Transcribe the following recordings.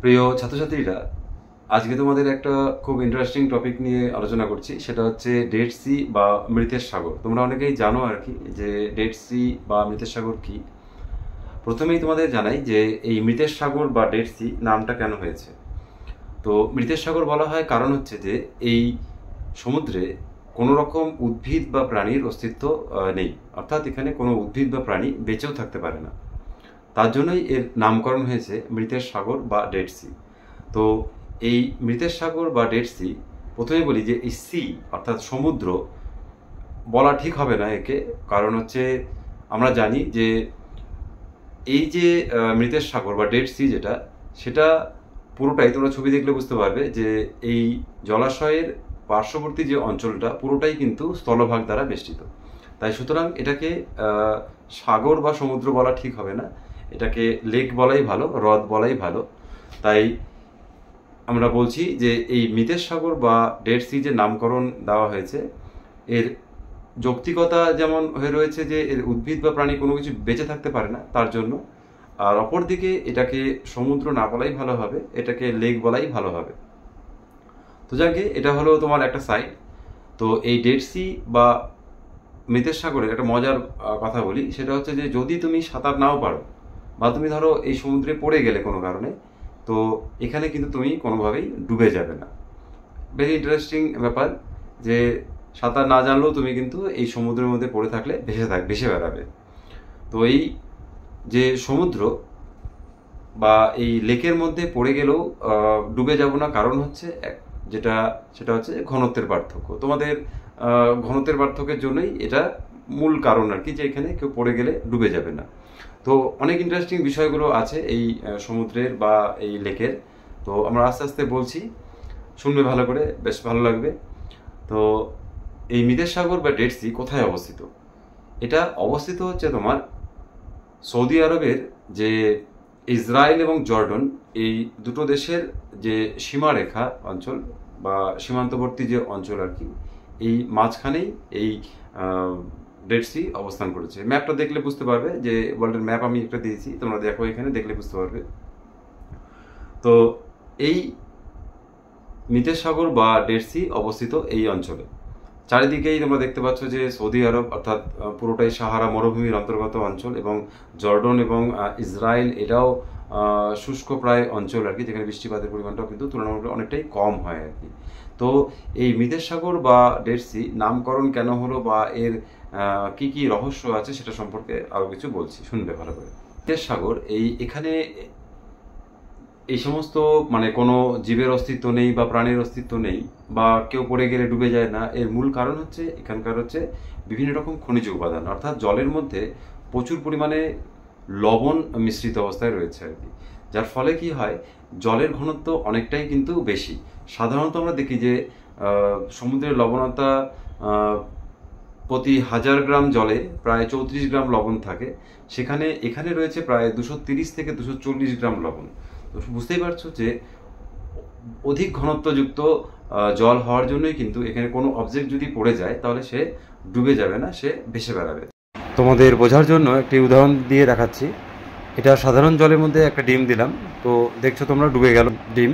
প্রিয় ছাত্রছাত্রীরা, আজকে তোমাদের একটা খুব ইন্টারেস্টিং টপিক নিয়ে আলোচনা করছি। সেটা হচ্ছে ডেড সি বা মৃতের সাগর। তোমরা অনেকেই জানো আর কি যে ডেড সি বা মৃতের সাগর কি। প্রথমেই তোমাদের জানাই যে এই মৃতের সাগর বা ডেড সি নামটা কেন হয়েছে। তো মৃতের সাগর বলা হয় কারণ হচ্ছে যে এই সমুদ্রে কোনো রকম উদ্ভিদ বা প্রাণীর অস্তিত্ব নেই, অর্থাৎ এখানে কোনো উদ্ভিদ বা প্রাণী বেঁচেও থাকতে পারে না। তার জন্যই এর নামকরণ হয়েছে মৃতের সাগর বা ডেড সি। তো এই মৃতের সাগর বা ডেড সি, প্রথমে বলি যে এই সি অর্থাৎ সমুদ্র বলা ঠিক হবে না একে। কারণ হচ্ছে আমরা জানি যে এই যে মৃতের সাগর বা ডেড সি যেটা, সেটা পুরোটাই তোমরা ছবি দেখলে বুঝতে পারবে যে এই জলাশয়ের পার্শ্ববর্তী যে অঞ্চলটা পুরোটাই কিন্তু স্থলভাগ দ্বারা বেষ্টিত। তাই সুতরাং এটাকে সাগর বা সমুদ্র বলা ঠিক হবে না, এটাকে লেক বলাই ভালো, হ্রদ বলাই ভালো। তাই আমরা বলছি যে এই মৃতের সাগর বা ডেড সি যে নামকরণ দেওয়া হয়েছে, এর যৌক্তিকতা যেমন হয়ে রয়েছে যে এর উদ্ভিদ বা প্রাণী কোনো কিছু বেঁচে থাকতে পারে না তার জন্য, আর অপরদিকে এটাকে সমুদ্র না বলাই ভালো হবে, এটাকে লেক বলাই ভালো হবে। তো যাকে এটা হলো তোমার একটা সাইড। তো এই ডেড সি বা মৃতের সাগরের একটা মজার কথা বলি, সেটা হচ্ছে যে যদি তুমি সাঁতার নাও পারো বা তুমি ধরো এই সমুদ্রে পড়ে গেলে কোনো কারণে, তো এখানে কিন্তু তুমি কোনোভাবেই ডুবে যাবে না। ভেরি ইন্টারেস্টিং ব্যাপার যে সাঁতার না জানলেও তুমি কিন্তু এই সমুদ্রের মধ্যে পড়ে থাকলে ভেসে বেড়াবে। তো এই যে সমুদ্র বা এই লেকের মধ্যে পড়ে গেলেও ডুবে যাব না, কারণ হচ্ছে সেটা হচ্ছে ঘনত্বের পার্থক্য। তোমাদের ঘনত্বের পার্থক্যের জন্যই এটা মূল কারণ আর কি, যে এখানে কেউ পড়ে গেলে ডুবে যাবে না। তো অনেক ইন্টারেস্টিং বিষয়গুলো আছে এই সমুদ্রের বা এই লেকের। তো আমরা আস্তে আস্তে বলছি, শুনবে ভালো করে, বেশ ভালো লাগবে। তো এই মৃতের সাগর বা ডেড সি কোথায় অবস্থিত? এটা অবস্থিত হচ্ছে তোমার সৌদি আরবের যে ইসরায়েল এবং জর্ডন, এই দুটো দেশের যে সীমারেখা অঞ্চল বা সীমান্তবর্তী যে অঞ্চল আর কি, এই মাঝখানেই এই ডেড সি অবস্থান করেছে। ম্যাপটা দেখলে বুঝতে পারবে, যে ওয়ার্ল্ডের ম্যাপ আমি একটা দিয়েছি, তোমরা দেখো এখানে দেখলে বুঝতে পারবে। তো এই মৃতের সাগর বা ডেড সি অবস্থিত এই অঞ্চলে। চারিদিকেই তোমরা দেখতে পাচ্ছ যে সৌদি আরব অর্থাৎ পুরোটাই সাহারা মরুভূমির অন্তর্গত অঞ্চল, এবং জর্ডন এবং ইসরায়েল এটাও শুষ্ক প্রায় অঞ্চল আর কি, যেখানে বৃষ্টিপাতের পরিমাণটাও কিন্তু তুলনামূলক অনেকটাই কম হয় আর কি। তো এই মৃতের সাগর বা ডেড সি নামকরণ কেন হলো বা এর কি কি রহস্য আছে সেটা সম্পর্কে আরো কিছু বলছি, শুনবে ভালো করে। মৃতের সাগর এখানে এই সমস্ত মানে কোনো জীবের অস্তিত্ব নেই বা প্রাণীর অস্তিত্ব নেই, বা কেউ পড়ে গেলে ডুবে যায় না। এর মূল কারণ হচ্ছে এখানকার হচ্ছে বিভিন্ন রকম খনিজ উপাদান, অর্থাৎ জলের মধ্যে প্রচুর পরিমাণে লবণ মিশ্রিত অবস্থায় রয়েছে আর কি। যার ফলে কি হয়, জলের ঘনত্ব অনেকটাই কিন্তু বেশি। সাধারণত আমরা দেখি যে সমুদ্রের লবণতা প্রতি 1000 গ্রাম জলে প্রায় 34 গ্রাম লবণ থাকে, সেখানে এখানে রয়েছে প্রায় 230 থেকে 240 গ্রাম লবণ। তো বুঝতেই পারছো যে অধিক ঘনত্বযুক্ত জল হওয়ার জন্যই কিন্তু এখানে কোনো অবজেক্ট যদি পড়ে যায় তাহলে সে ডুবে যাবে না, সে ভেসে বেড়াবে। তোমাদের বোঝার জন্য একটি উদাহরণ দিয়ে দেখাচ্ছি। এটা সাধারণ জলের মধ্যে একটা ডিম দিলাম, তো দেখছো তোমরা ডুবে গেল ডিম।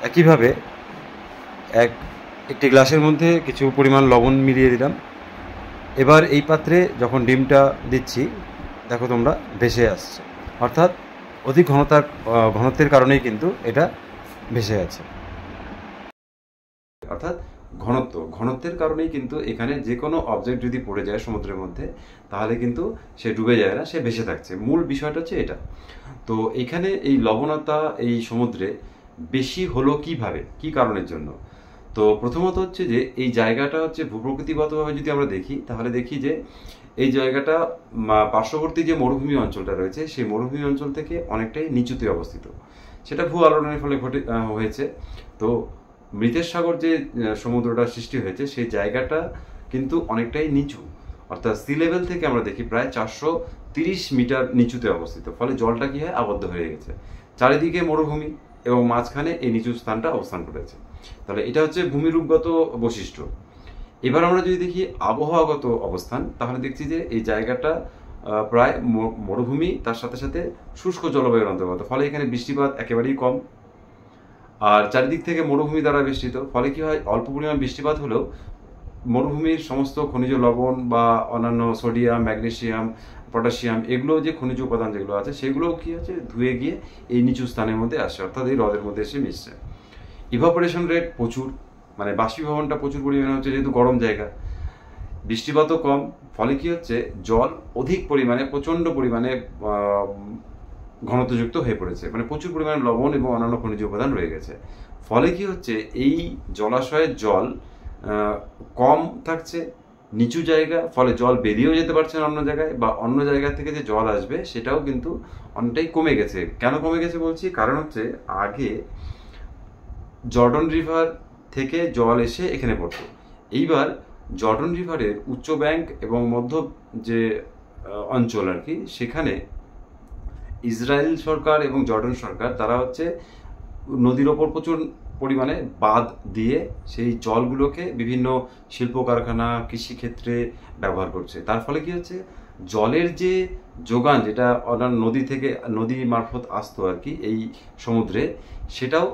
একইভাবে একটি গ্লাসের মধ্যে কিছু পরিমাণ লবণ মিলিয়ে দিলাম। এবার এই পাত্রে যখন ডিমটা দিচ্ছি, দেখো তোমরা ভেসে আসছে, অর্থাৎ অধিক ঘনত্বের কারণেই কিন্তু এটা ভেসে আছে। অর্থাৎ ঘনত্বের কারণেই কিন্তু এখানে যে কোনো অবজেক্ট যদি পড়ে যায় সমুদ্রের মধ্যে, তাহলে কিন্তু সে ডুবে যায় না, সে ভেসে থাকছে। মূল বিষয়টা হচ্ছে এটা। তো এখানে এই লবণতা এই সমুদ্রে বেশি হলো কিভাবে, কি কারণের জন্য? তো প্রথমত হচ্ছে যে এই জায়গাটা হচ্ছে ভূপ্রকৃতিগতভাবে যদি আমরা দেখি, তাহলে দেখি যে এই জায়গাটা পার্শ্ববর্তী যে মরুভূমি অঞ্চলটা রয়েছে, সেই মরুভূমি অঞ্চল থেকে অনেকটাই নিচুতে অবস্থিত। সেটা ভূ আলোড়নের ফলে হয়েছে। তো মৃতের সাগর যে সমুদ্রটা সৃষ্টি হয়েছে, সেই জায়গাটা কিন্তু অনেকটাই নিচু, অর্থাৎ সি লেভেল থেকে আমরা দেখি প্রায় 430 মিটার নিচুতে অবস্থিত। ফলে জলটা কি হয়, আবদ্ধ হয়ে গেছে। চারিদিকে মরুভূমি এবং মাঝখানে এই নিচু স্থানটা অবস্থান করেছে। তাহলে এটা হচ্ছে ভূমিরূপগত বৈশিষ্ট্য। এবার আমরা যদি দেখি আবহাওয়াগত অবস্থান, তাহলে দেখছি যে এই জায়গাটা প্রায় মরুভূমি, তার সাথে সাথে শুষ্ক জলবায়ুর অন্তর্গত, ফলে এখানে বৃষ্টিপাত একেবারেই কম। আর চারিদিক থেকে মরুভূমি দ্বারা বেষ্টিত, ফলে কি হয়, অল্প পরিমাণ বৃষ্টিপাত হলেও মরুভূমির সমস্ত খনিজ লবণ বা অন্যান্য সোডিয়াম, ম্যাগনেসিয়াম, পটাশিয়াম, এগুলো যে খনিজ উপাদান যেগুলো আছে সেগুলোও কি আছে, ধুয়ে গিয়ে এই নিচু স্থানের মধ্যে আসে, অর্থাৎ এই হ্রদের মধ্যে এসে মিশছে। ইভাপোরেশন রেট প্রচুর, মানে বাষ্পীভবনটা প্রচুর পরিমাণে হচ্ছে, যেহেতু গরম জায়গা, বৃষ্টিপাতও কম, ফলে কি হচ্ছে, জল অধিক পরিমাণে, প্রচণ্ড পরিমাণে ঘনত্বযুক্ত হয়ে পড়েছে, মানে প্রচুর পরিমাণে লবণ এবং অন্যান্য খনিজ উপাদান রয়ে গেছে। ফলে কি হচ্ছে, এই জলাশয়ের জল কম থাকছে, নিচু জায়গা, ফলে জল বেরিয়েও যেতে পারছে না অন্য জায়গায়, বা অন্য জায়গা থেকে যে জল আসবে সেটাও কিন্তু অনেকটাই কমে গেছে। কেন কমে গেছে বলছি, কারণ হচ্ছে আগে জর্ডন রিভার থেকে জল এসে এখানে পড়তো, এইবার জর্ডন রিভারের উচ্চ ব্যাংক এবং মধ্য যে অঞ্চল আর কি, সেখানে ইসরায়েল সরকার এবং জর্ডন সরকার তারা হচ্ছে নদীর ওপর প্রচুর পরিমাণে বাঁধ দিয়ে সেই জলগুলোকে বিভিন্ন শিল্প কারখানা, কৃষিক্ষেত্রে ব্যবহার করছে। তার ফলে কি হচ্ছে, জলের যে যোগান, যেটা অন্যান্য নদী থেকে, নদী মারফত আসতো আর কি এই সমুদ্রে, সেটাও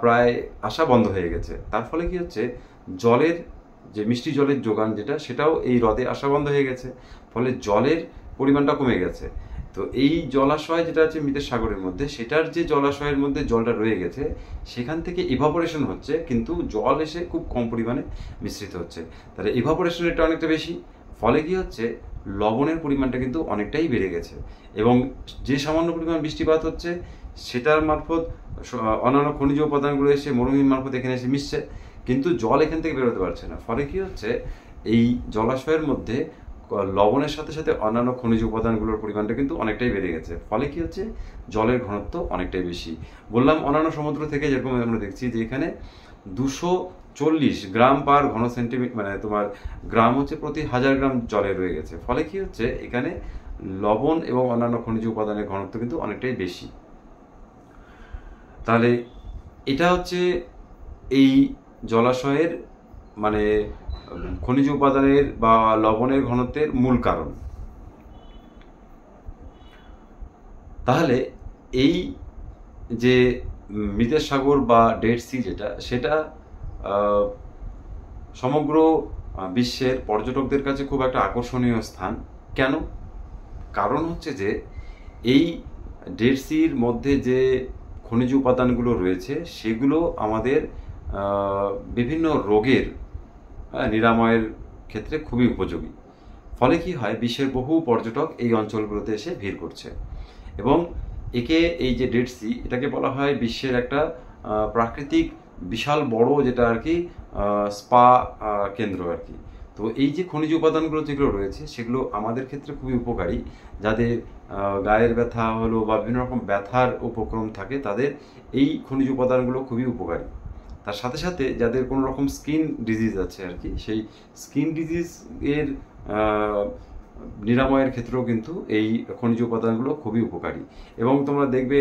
প্রায় আসা বন্ধ হয়ে গেছে। তার ফলে কি হচ্ছে, জলের যে মিষ্টি জলের যোগান যেটা, সেটাও এই হ্রদে আসা বন্ধ হয়ে গেছে, ফলে জলের পরিমাণটা কমে গেছে। তো এই জলাশয় যেটা আছে মৃতের সাগরের মধ্যে, সেটার যে জলাশয়ের মধ্যে জলটা রয়ে গেছে, সেখান থেকে ইভাপোরেশন হচ্ছে, কিন্তু জল এসে খুব কম পরিমাণে মিশ্রিত হচ্ছে। তাহলে ইভাপোরেশন রেটটা অনেকটা বেশি, ফলে কি হচ্ছে, লবণের পরিমাণটা কিন্তু অনেকটাই বেড়ে গেছে, এবং যে সামান্য পরিমাণ বৃষ্টিপাত হচ্ছে সেটার মারফত অন্যান্য খনিজ উপাদানগুলো এসে মরুভূমির মারফত এখানে এসে মিশছে, কিন্তু জল এখান থেকে বেরোতে পারছে না। ফলে কি হচ্ছে, এই জলাশয়ের মধ্যে লবণের সাথে সাথে অন্যান্য খনিজ উপাদানগুলোর পরিমাণটা কিন্তু অনেকটাই বেড়ে গেছে, ফলে কি হচ্ছে, জলের ঘনত্ব অনেকটাই বেশি। বললাম অন্যান্য সমুদ্র থেকে যেরকম আমরা দেখছি যে এখানে 240 গ্রাম পার ঘন সেন্টিমিটার, মানে তোমার গ্রাম হচ্ছে প্রতি 1000 গ্রাম জলে রয়ে গেছে, ফলে কি হচ্ছে, এখানে লবণ এবং অন্যান্য খনিজ উপাদানের ঘনত্ব কিন্তু অনেকটাই বেশি। তাহলে এটা হচ্ছে এই জলাশয়ের মানে খনিজ উপাদানের বা লবণের ঘনত্বের মূল কারণ। তাহলে এই যে মৃতের সাগর বা ডেড সি যেটা, সেটা সমগ্র বিশ্বের পর্যটকদের কাছে খুব একটা আকর্ষণীয় স্থান। কেন? কারণ হচ্ছে যে এই ডেড সির মধ্যে যে খনিজ উপাদানগুলো রয়েছে, সেগুলো আমাদের বিভিন্ন রোগের নিরাময়ের ক্ষেত্রে খুবই উপযোগী। ফলে কি হয়, বিশ্বের বহু পর্যটক এই অঞ্চলগুলোতে এসে ভিড় করছে, এবং একে এই যে ডেড সি, এটাকে বলা হয় বিশ্বের একটা প্রাকৃতিক বিশাল বড় যেটা আর কি স্পা কেন্দ্র আর কি। তো এই যে খনিজ উপাদানগুলো যেগুলো রয়েছে, সেগুলো আমাদের ক্ষেত্রে খুবই উপকারী। যাদের গায়ের ব্যথা হলো বা বিভিন্ন রকম ব্যথার উপক্রম থাকে, তাদের এই খনিজ উপাদানগুলো খুবই উপকারী। তার সাথে সাথে যাদের কোনো রকম স্কিন ডিজিজ আছে আর কি, সেই স্কিন ডিজিজ এর নিরাময়ের ক্ষেত্রেও কিন্তু এই খনিজ উপাদানগুলো খুবই উপকারী। এবং তোমরা দেখবে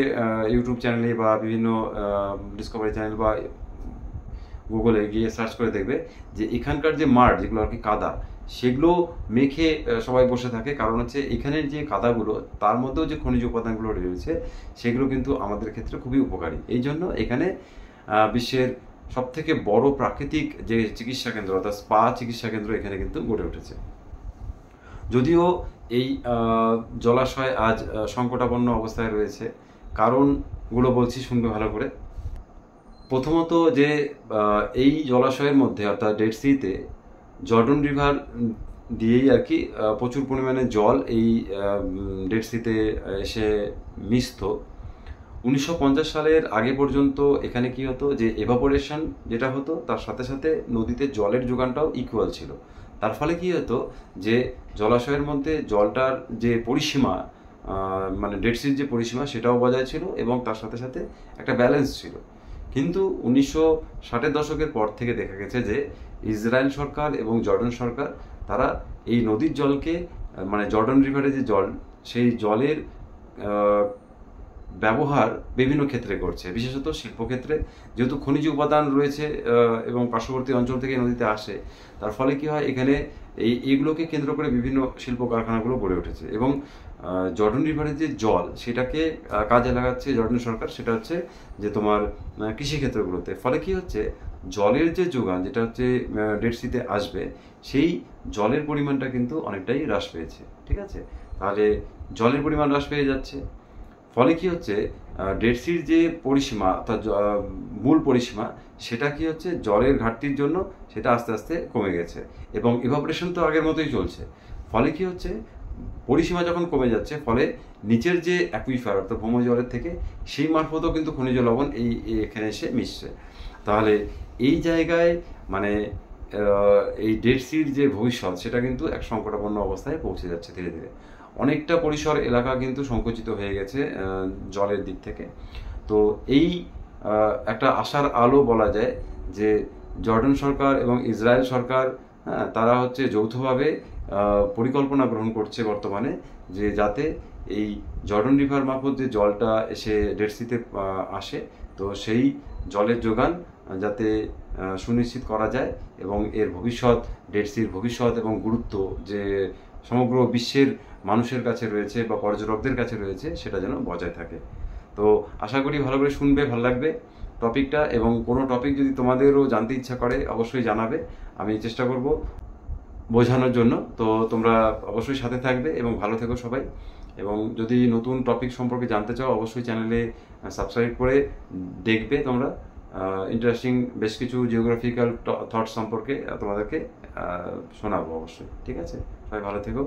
ইউটিউব চ্যানেলে বা বিভিন্ন ডিসকভারি চ্যানেল বা গুগলে গিয়ে সার্চ করে দেখবে যে এখানকার যে মাঠ, যেগুলো আর কি কাদা, সেগুলো মেখে সবাই বসে থাকে। কারণ হচ্ছে এখানের যে কাদাগুলো, তার মধ্যেও যে খনিজ উপাদানগুলো রয়েছে, সেগুলো কিন্তু আমাদের ক্ষেত্রে খুবই উপকারী। এই জন্য এখানে বিশ্বের সবথেকে বড় প্রাকৃতিক যে চিকিৎসা কেন্দ্র, অর্থাৎ স্পা চিকিৎসা কেন্দ্র এখানে কিন্তু গড়ে উঠেছে। যদিও এই জলাশয় আজ সংকটাপন্ন অবস্থায় রয়েছে, কারণগুলো বলছি, শুনবে ভালো করে। প্রথমত যে এই জলাশয়ের মধ্যে, অর্থাৎ ডেড সিতে জর্ডন রিভার দিয়েই আর কি প্রচুর পরিমাণে জল এই ডেড সিতে এসে মিশত। 1950 সালের আগে পর্যন্ত এখানে কি হতো, যে এভাপোরেশন যেটা হতো, তার সাথে সাথে নদীতে জলের যোগানটাও ইকুয়াল ছিল। তার ফলে কি হতো, যে জলাশয়ের মধ্যে জলটার যে পরিসীমা, মানে ডেড সির যে পরিসীমা, সেটাও বজায় ছিল, এবং তার সাথে সাথে একটা ব্যালেন্স ছিল। কিন্তু 1960-এর দশকের পর থেকে দেখা গেছে যে ইসরায়েল সরকার এবং জর্ডন সরকার, তারা এই নদীর জলকে, মানে জর্ডন রিভারের যে জল, সেই জলের ব্যবহার বিভিন্ন ক্ষেত্রে করছে, বিশেষত শিল্পক্ষেত্রে। যেহেতু খনিজ উপাদান রয়েছে এবং পার্শ্ববর্তী অঞ্চল থেকে নদীতে আসে, তার ফলে কি হয়, এখানে এইগুলোকে কেন্দ্র করে বিভিন্ন শিল্প কারখানাগুলো গড়ে উঠেছে। এবং জর্ডন রিভারের যে জল, সেটাকে কাজে লাগাচ্ছে জর্ডান সরকার, সেটা হচ্ছে যে তোমার কৃষিক্ষেত্রগুলোতে। ফলে কি হচ্ছে, জলের যে যোগান, যেটা হচ্ছে ডেড সিতে আসবে, সেই জলের পরিমাণটা কিন্তু অনেকটাই হ্রাস পেয়েছে। ঠিক আছে, তাহলে জলের পরিমাণ হ্রাস পেয়ে যাচ্ছে, ফলে কি হচ্ছে, ডেড সির যে পরিসীমা অর্থাৎ মূল পরিসীমা, সেটা কি হচ্ছে, জলের ঘাটতির জন্য সেটা আস্তে আস্তে কমে গেছে। এবং ইভাপোরেশন তো আগের মতোই চলছে। ফলে কি হচ্ছে, পরিসীমা যখন কমে যাচ্ছে, ফলে নিচের যে অ্যাকুইফার অর্থাৎ ভৌম জলের থেকে, সেই মারফতও কিন্তু খনিজ লবণ এখানে এসে মিশছে। তাহলে এই জায়গায় মানে এই ডেড সির যে ভবিষ্যৎ, সেটা কিন্তু এক সংকটাপন্ন অবস্থায় পৌঁছে যাচ্ছে ধীরে ধীরে। অনেকটা পরিসর এলাকা কিন্তু সংকুচিত হয়ে গেছে জলের দিক থেকে। তো এই একটা আশার আলো বলা যায় যে জর্ডান সরকার এবং ইসরায়েল সরকার, হ্যাঁ, তারা হচ্ছে যৌথভাবে পরিকল্পনা গ্রহণ করছে বর্তমানে, যে যাতে এই জর্ডন রিভার মারফত যে জলটা এসে ডেড সিতে আসে, তো সেই জলের যোগান যাতে সুনিশ্চিত করা যায়, এবং এর ভবিষ্যৎ, ডেড সির ভবিষ্যৎ এবং গুরুত্ব যে সমগ্র বিশ্বের মানুষের কাছে রয়েছে বা পর্যটকদের কাছে রয়েছে, সেটা যেন বজায় থাকে। তো আশা করি ভালো করে শুনবে, ভালো লাগবে টপিকটা। এবং কোনো টপিক যদি তোমাদেরও জানতে ইচ্ছা করে, অবশ্যই জানাবে, আমি চেষ্টা করব বোঝানোর জন্য। তো তোমরা অবশ্যই সাথে থাকবে এবং ভালো থেকো সবাই। এবং যদি নতুন টপিক সম্পর্কে জানতে চাও, অবশ্যই চ্যানেলে সাবস্ক্রাইব করে দেখবে তোমরা। ইন্টারেস্টিং বেশ কিছু জিওগ্রাফিক্যাল থটস সম্পর্কে তোমাদেরকে শোনাবো অবশ্যই। ঠিক আছে, সবাই ভালো থেকো।